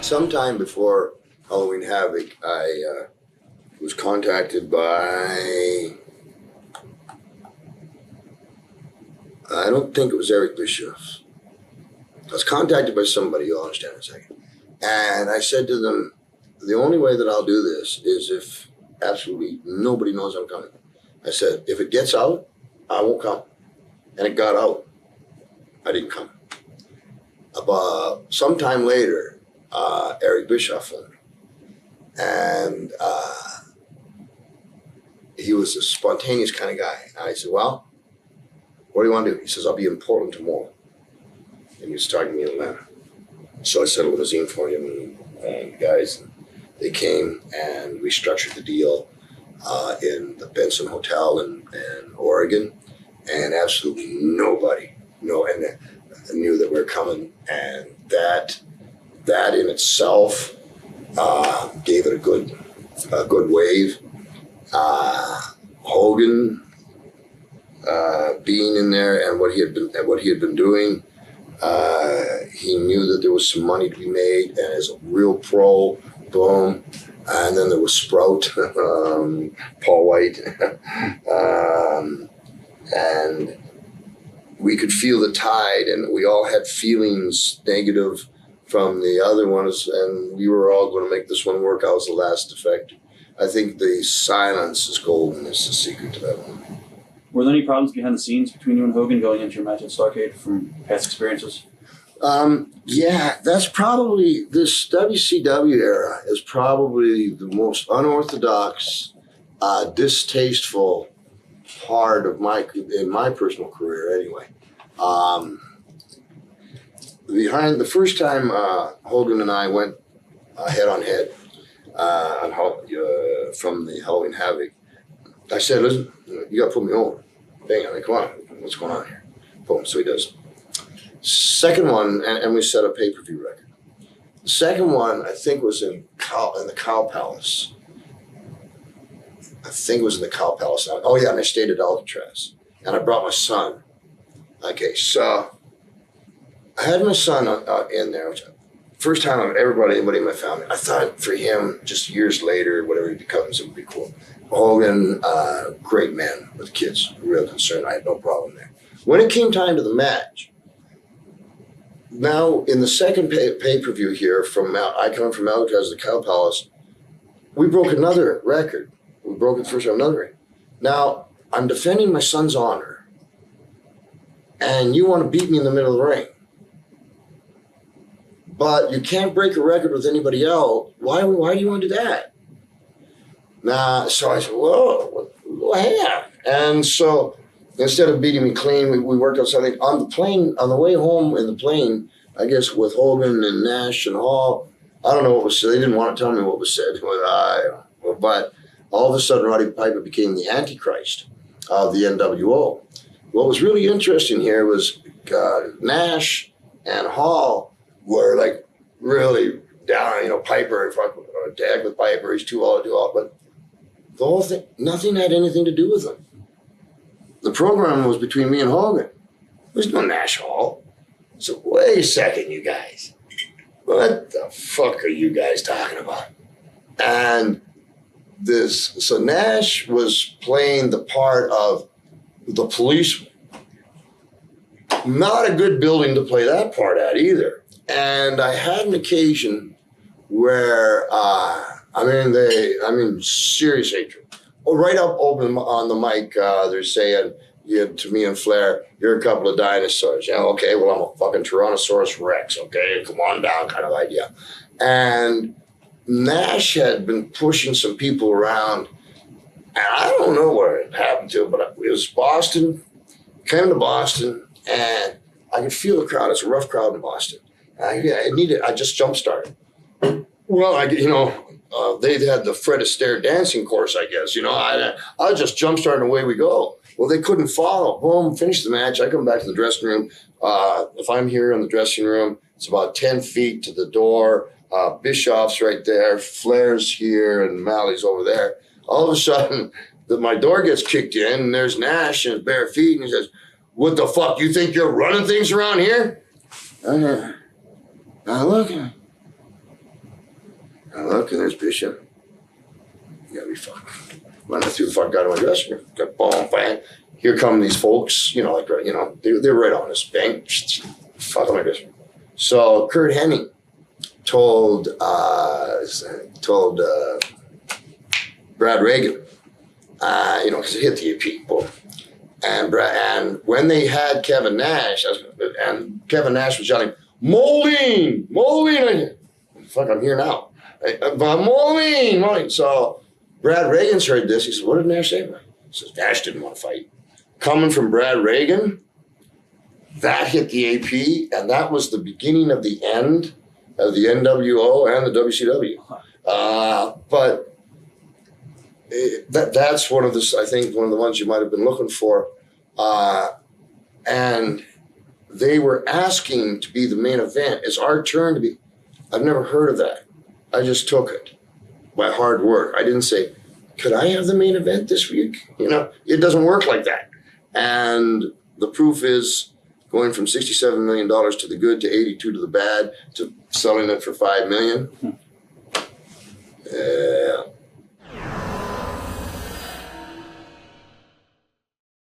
Sometime before Halloween Havoc, I was contacted by, I don't think it was Eric Bischoff. I was contacted by somebody, you'll understand in a second. And I said to them, the only way that I'll do this is if absolutely nobody knows I'm coming. I said, if it gets out, I won't come. And it got out. I didn't come. About sometime later, Eric Bischoff phoned me. And he was a spontaneous kind of guy. And I said, well, what do you want to do? He says, I'll be in Portland tomorrow. And he's starting me in Atlanta. So I set a limousine for him and the guys, they came and we structured the deal in the Benson Hotel in Oregon. And absolutely nobody knew that we were coming. And that in itself gave it a good wave. Hogan being in there and what he had been doing, he knew that there was some money to be made, and as a real pro, boom. And then there was Sprout, Paul White, and we could feel the tide, and we all had feelings negative from the other ones, and we were all going to make this one work. I was the last defector. I think the silence is golden is the secret to that one. Were there any problems behind the scenes between you and Hogan going into your match at Starrcade from past experiences? Yeah, that's probably, this WCW era is probably the most unorthodox, distasteful part of in my personal career anyway. Behind the first time Hogan and I went head on head from the Halloween Havoc, I said, listen, you got to put me over. Bang, I mean, come on, what's going on here? Boom, so he does. Second one, and we set a pay-per-view record. The second one, I think, was in the Cow Palace. I think it was in the Cow Palace. Oh yeah, and I stayed at Alcatraz. And I brought my son. Okay, so I had my son in there, which first time anybody in my family. I thought for him, just years later, whatever he becomes, it would be cool. Hogan, great man with kids, real concerned. I had no problem there. When it came time to the match, now in the second pay-per-view here I come from Alcatraz to the Cow Palace, we broke another record. We broke it first time, another record. Now, I'm defending my son's honor, and you want to beat me in the middle of the ring. But you can't break a record with anybody else. Why do you want to do that? So I said, whoa, yeah. And so instead of beating me clean, we worked out something. On the plane, on the way home in the plane, I guess with Hogan and Nash and Hall, I don't know what was said. They didn't want to tell me what was said. But all of a sudden, Roddy Piper became the Antichrist of the NWO. What was really interesting here was Nash and Hall were like really down, Piper, tag with Piper, he's too old to do all, but the whole thing, nothing had anything to do with them. The program was between me and Hogan. There's no Nash Hall. So wait a second, you guys. What the fuck are you guys talking about? And so Nash was playing the part of the policeman. Not a good building to play that part at either. And I had an occasion where, serious hatred. Right up open on the mic, they're saying, to me and Flair, you're a couple of dinosaurs. Yeah, okay, well, I'm a fucking Tyrannosaurus Rex, okay? Come on down kind of idea. And Nash had been pushing some people around, and I don't know what it happened to, but it was Boston, came to Boston, and I could feel the crowd. It's a rough crowd in Boston. I just jump-started. Well, they had the Fred Astaire dancing course, I guess. I just jump-started and away we go. Well, they couldn't follow. Boom, finish the match. I come back to the dressing room. If I'm here in the dressing room, it's about 10 feet to the door. Bischoff's right there. Flair's here, and Malley's over there. All of a sudden, my door gets kicked in, and there's Nash in his bare feet, and he says, "What the fuck? You think you're running things around here?" I look at him. Okay, there's Bishop. You gotta be fucking running through the fuck out of my dressing room. Got boom, bang. Here come these folks, you know, like, you know, they're right on us. Bang, fuck on my dressing room. So Kurt Hennig told Brad Reagan, you know, because it hit the AP, boom. And when they had Kevin Nash, and Kevin Nash was yelling, Moline! Fuck, I'm here now. Moline! So Brad Reagan's heard this. He said, what did Nash say? He says, Nash didn't want to fight. Coming from Brad Reagan, that hit the AP, and that was the beginning of the end of the NWO and the WCW. But that's one of the, I think, one of the ones you might have been looking for. And they were asking to be the main event. It's our turn to be. I've never heard of that. I just took it by hard work. I didn't say, could I have the main event this week? You know, it doesn't work like that. And the proof is going from $67 million to the good to 82 to the bad to selling it for $5 million.